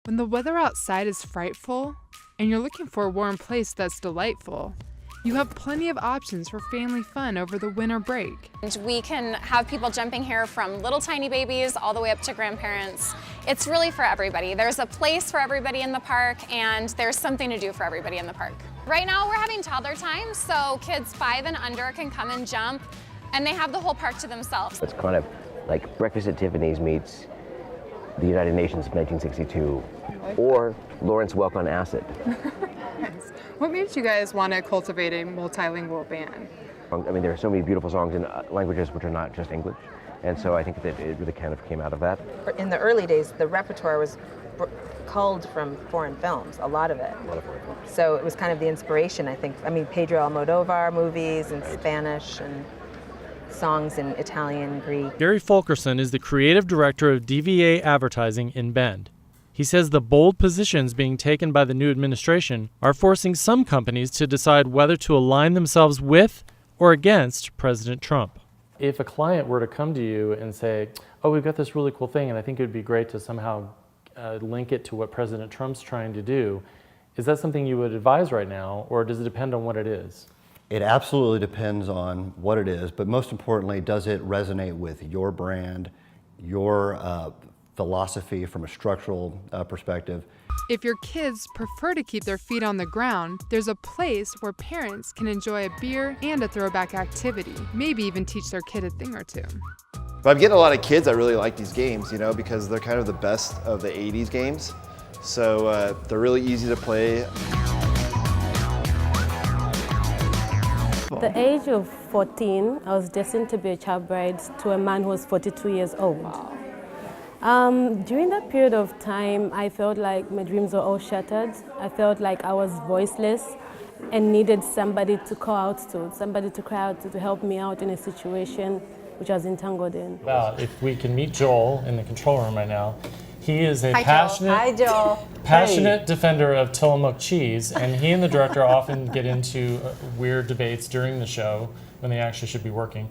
When the weather outside is frightful, and you're looking for a warm place that's delightful, you have plenty of options for family fun over the winter break. We can have people jumping here from little tiny babies all the way up to grandparents. It's really for everybody. There's a place for everybody in the park, and there's something to do for everybody in the park. Right now we're having toddler time, so kids 5 and under can come and jump, and they have the whole park to themselves. It's kind of like Breakfast at Tiffany's meets the United Nations of 1962, or Lawrence Welk on acid. Nice. What made you guys want to cultivate a multilingual band? I mean, there are so many beautiful songs in languages which are not just English, and so I think that it really kind of came out of that. In the early days, the repertoire was culled from foreign films, a lot of it. So it was kind of the inspiration, I think. I mean, Pedro Almodovar movies in Spanish and songs in Italian, Greek. Gary Fulkerson is the creative director of DVA Advertising in Bend. He says the bold positions being taken by the new administration are forcing some companies to decide whether to align themselves with or against President Trump. If a client were to come to you and say, oh, we've got this really cool thing and I think it would be great to somehow link it to what President Trump's trying to do, is that something you would advise right now, or does it depend on what it is? It absolutely depends on what it is, but most importantly, does it resonate with your brand, your philosophy from a structural perspective? If your kids prefer to keep their feet on the ground, there's a place where parents can enjoy a beer and a throwback activity, maybe even teach their kid a thing or two. But I'm getting a lot of kids that really like these games, you know, because they're kind of the best of the 80s games. So they're really easy to play. At the age of 14, I was destined to be a child bride to a man who was 42 years old. During that period of time, I felt like my dreams were all shattered. I felt like I was voiceless and needed somebody to call out to, somebody to cry out to help me out in a situation which I was entangled in. Well, if we can meet Joel in the control room right now, he is a passionate defender of Tillamook cheese, and he and the director often get into weird debates during the show when they actually should be working.